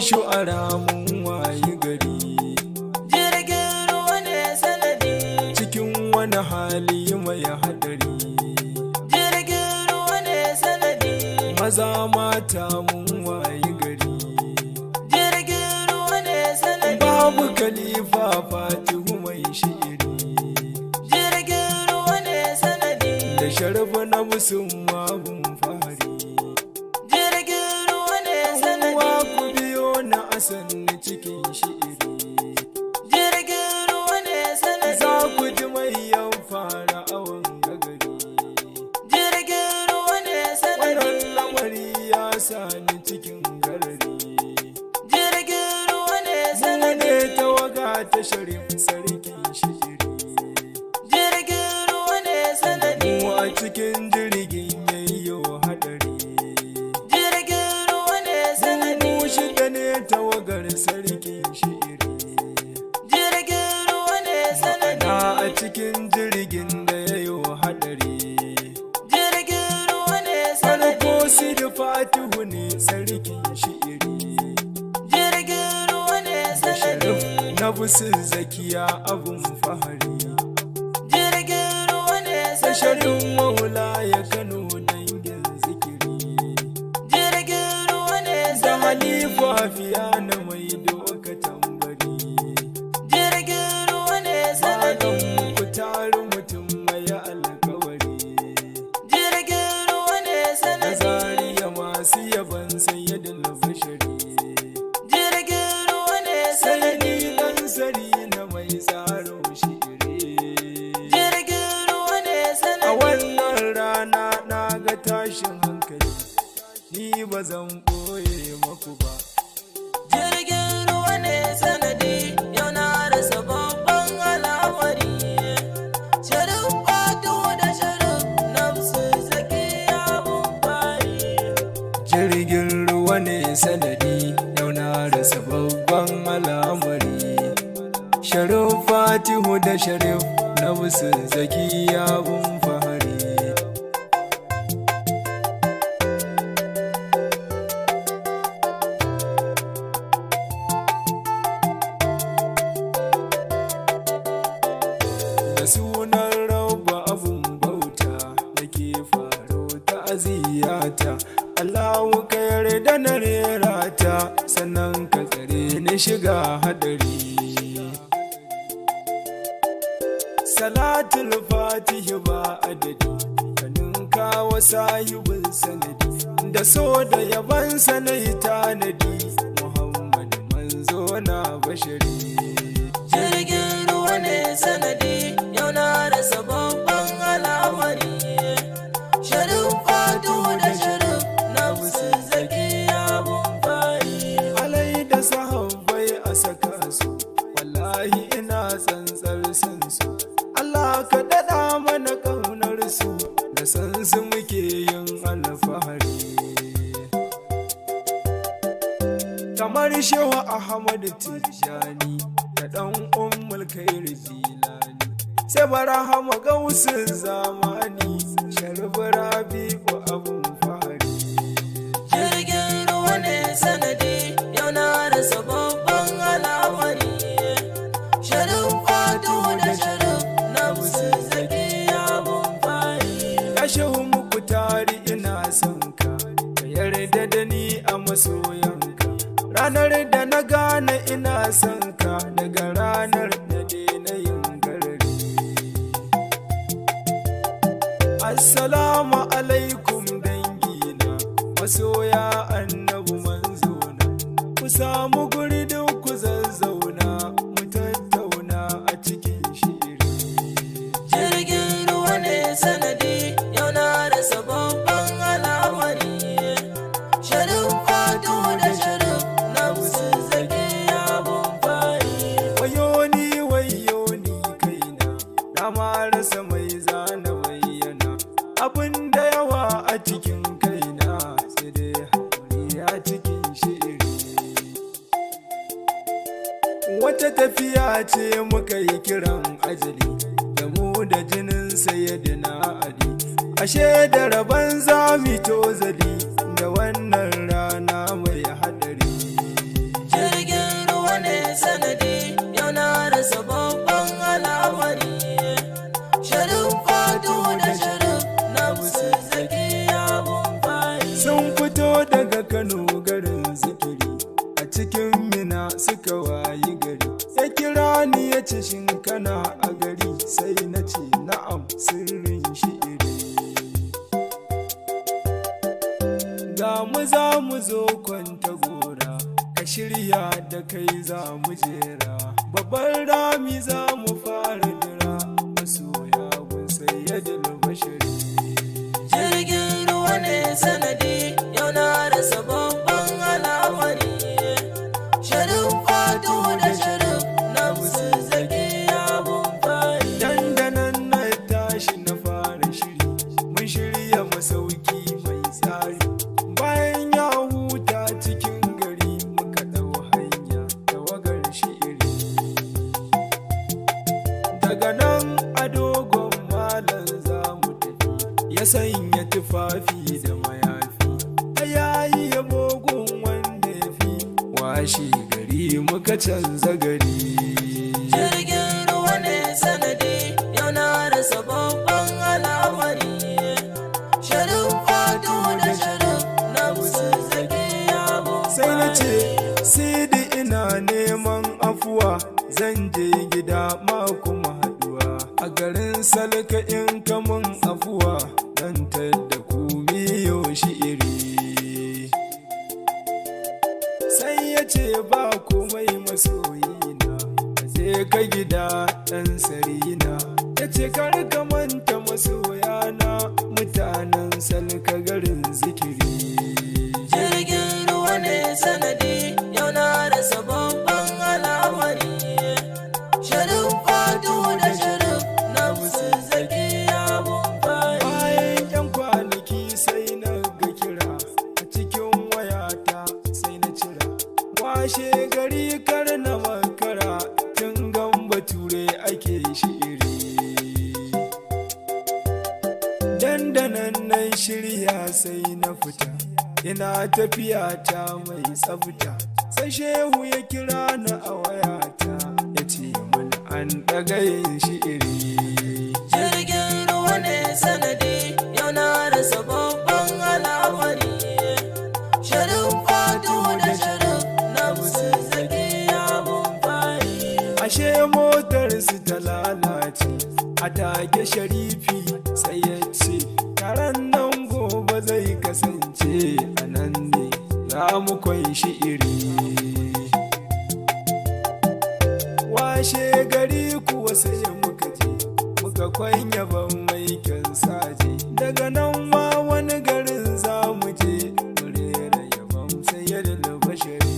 shu'ara mun wayi gari, jirgin ruwa ne sanadi, cikin wani hali mai hadari, jirgin ruwa ne sanadi, maza mata mun wayi gari, jirgin ruwa ne sanadi, babu khalifa fatihu mai shi'iri, jirgin ruwa ne sanadi, da sharif na musulman fahari, jirgin ruwa ne sanadi, wa ku biyo na asanni cikin shi'iri, jirgin ruwa ne sanadi, za ku ji mai yan fara awon gagari, jirgin ruwa ne sanadi, wannan lamari ya sani cikin garari, jirgin ruwa ne mu sanadi, ne tawaga ta sharif sarkin shi'iri, jirgin ruwa ne sanadi, mu a cikin jirgin yayyo hadari, jirgin ruwa ne sanadi, mu shida ne tawagar sarkin shi'iri, jirgin ruwa ne sanadi, na a cikin jirgin da yayo hadari, jirgin ruwa ne sanadi, farko sidi fatihu ne sarkin shi'iri, jirgin ruwa ne sanadi, sharif na busin zakiya abun fahari, jirgin ruwa ne da sanadi, sharif maula ya kano dangin zikiri, jirgin ruwa ne da sanadi, halifa fiya na mai doka tambari, jirgin ruwa ne sanadi, malam ku taru mutum mai alkawari, jirgin ruwa ne da sanadi, zariya masu yaban sayyidin bashari, jirgin ruwa ne sanadi sanadi, dan sari na mai tsaro shiri, jirgin ruwa ne a sanadi, wannan rana na ga tashin hankali, ni ba zan ɓoye maku ba, jirgin ruwa ne sanadi, yau na rasa babban al'amari, sharif fatihu da sharif nafsin zakiya mun fari, jirgin ruwa ne sanadi yau na rasa babban al'amari, sharif fatihu da sharif na musu zakiya bun fahari, da sunan rabba abun bauta da ke faro ta aziyata, Allahu ka yarda na rera ta sannan ka tsare ni shiga hadari, salatul fatihi ba adadi kanin kawo sahibin sanadi, da so da yaban sanai tanadi, Muhammad manzo na bashari, jirgin ruwa ne sanadi, yau na rasa babban al'amari, sharif fatihu da sharif nafsin zakiya mun fari, alai da sahabbai a saka su, wallahi ina tsantsar san su, Allah ka daɗa mana ƙaunar su, da san su muke yin alfahari, kamar shehu Ahmad Tijjani da ɗan ummul kairi Jilani, sai barahama gausin zamani, sharif rabi'u abun fahari, jirgin ruwa ne sanadi, yau na rasa babban al'amari, sharif fatihu da sharif nafsin zakiya mun fari, ya shehu muku tari ina son ka, ka yarda da ni a masoyanka, ranar da na gane ina son ka, daga ranar da daina yin garari, assalamu alaikum dangina, masoya annabu manzona, ku samu guri duk ku zazzauna, mu tattauna a cikin shiri, jirgin ruwa ne sanadi, yau na rasa babban al'amari, sharif fatihu da sharif nafsin zakiya mun fari, wayoni kaina, na ma rasa mai zana bayyana, abin da yawa a cikin kaina, sai dai haƙuri a cikin shiri, wata tafiya ce muka yi kiran ajali, da mu da jinin sayyidina Ali, ashe da rabon zami tozali, da wannan rana mai hadari, wani ya ce shin kana a gari, sai na ce na'am sirrin shi'iri. Ga mu za mu zo kwanta gora, ka shirya da kai za mu jera, babban rami za mu fara dira, masoya gun sayyadul bashari. Jirgin ruwa ne sanadi, yau na rasa babban al'amari. Sharif fatihu da sharif nafsin zakiya mun fari. Dandanan na tashi na fara shiri, mun shirya masauki mai tsari. Bayan ya huta cikin gari, muka ɗau hanya tawagar shi'iri. Daga nan a dogon malam za mu tafi, ya sanya tufafi da mayafi, ta yayi yabo gun wanda ya fi. Washe gari muka canza gari. Jirgin ruwa ne sanadi, yau na rasa babban al'amari. Sharif fatihu da sharif nafsin zakiya mun Sai na ce fari. sidi ina neman afuwa, zan je gida ma kuma haduwa. A garin salka in kamun afuwa, dan tadda ku miyo shi'iri. Sai ya ce ba komai masoyina, je ka gida ɗan sarina. Ya ce kar ka manta masoyana, mutanen salka garin zikiri. Jirgin ruwa ne sanadi, yau na rasa babban al'amari. Sharif fatihu da sharif nafsin zakiya mun fari. Bayan 'yan kwanaki sai na ga kira a cikin wayata, sai na cira. Washe gari kar na makara, tun gan bature ake shi'iri. Dandanan na shirya sai na fita, ina tafiya ta mai tsafta. Sai shehu ya kira ni a wayata, ya ce min an ɗaga yin shi'iri. Jirgin ruwa ne sanadi, yau na rasa babban al'amari. Sharif fatihu da sharif nafsin zakiya mun fari. Ashe motar su ta lalace, a take sharifi sai ya ce taron nan gobe zai kasance a nan ne za mu kwanshi iri. Washe gari kuwa sai muka je, muka kwanya ban mai kyan saje. Daga nan ma wani garin za mu je, mu rera yaban sayyadul bashari.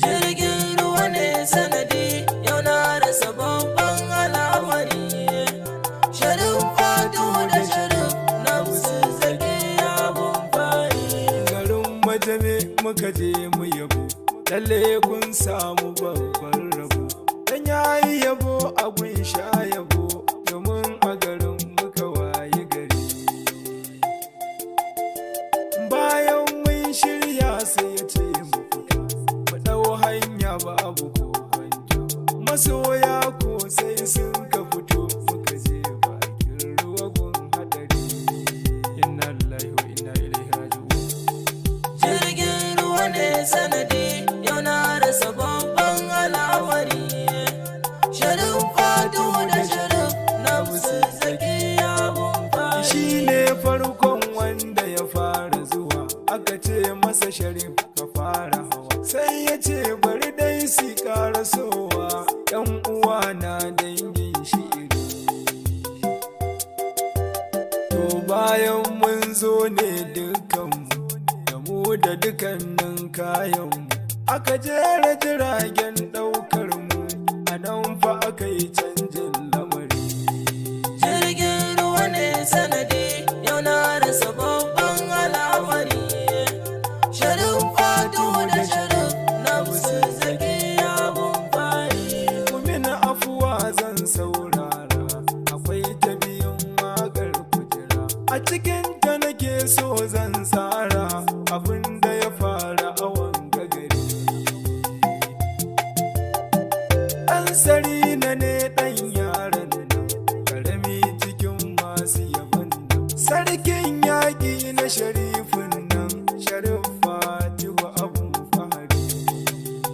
Jirgin ruwa ne sanadi, yau na rasa babban al'amari. Sharif fatihu da sharif nafsin zakiya mun fari. Garin majame muka je mu yabo, lalle kun samu babban rabo. Dan yayi yabo a gun sha yabo, domin a garin muka waye gari. Bayan mun shirya sai ya ce mu fito, mu ɗau hanya babu kokwanto. Masoya ko sai sun ka fito, muka je bakin ruwa gun hadari. Inna lillahi wa inna ilaihi raji'un. Jirgin ruwa ne sanadi, yau na rasa babban al'amari. Sharif fatihu da sharif nafsin zakiya mun fari. Shi ne farkon wanda ya fara zuwa, aka ce masa sharif ka fara hawa. Sai ya ce bari dai si karasowa, 'yan uwa na dangin shi'iri. To bayan mun zo ne dukanmu, da mu da dukannin kayanmu, aka jera jiragen ɗaukar mu, a nan fa aka yi canjin lamari. Jirgin ruwa ne sanadi, yau na rasa babban al'amari. Sharif fatihu da sharif nafsin zakiya mun fari. Kumina afuwa zan saurara, akwai ta biyun waƙar kujera. A cikin ta nake so zan tsara, abin da ya fara a wanga gari. Ɗan sari na ne ɗan yaran nan, ƙarami cikin masu yaban nan. Sarkin yaƙi na sharifin nan, sharif fatihu abun fahari.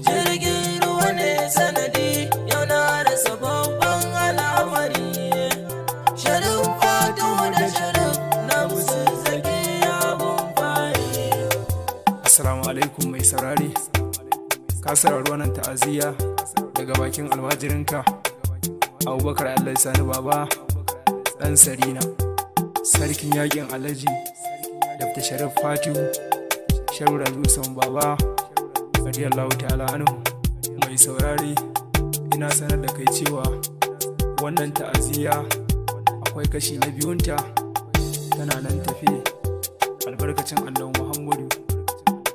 Jirgin ruwa ne sanadi, yau na saurare, ka saurari wannan ta'aziyya daga bakin almajirinka Abubakar Allah Sani Baba ɗan Sarina, sarkin yakin Alhaji Dr. Sharif Fatihu Sharu Rabi'u Usman Baba radiyallahu ta'ala anhu. Mai saurare, ina sanar da kai cewa wannan ta'aziyya akwai kashi na biyunta, tana nan tafi albarkacin annabi Muhammadu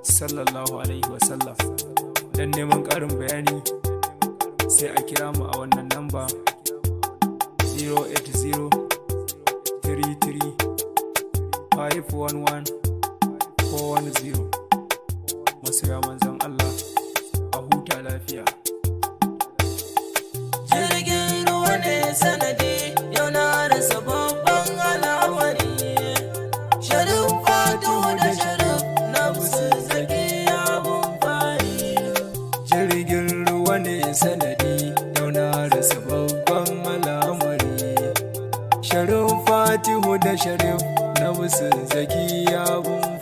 sallallahu alaihi wasallam. Dan neman ƙarin bayani sai a kira mu a wannan namba 08033511410. Masoya manzon Allah, a huta lafiya. Jirgin ruwa ne sanadi, yau na rasa babban al'amari. Sharif fatihu da sharif nafsin zakiya mun fari. Jirgin ruwa ne sanadi, yau na rasa babban al'amari. Sharif fatihu da sharif nafsin zakiya mun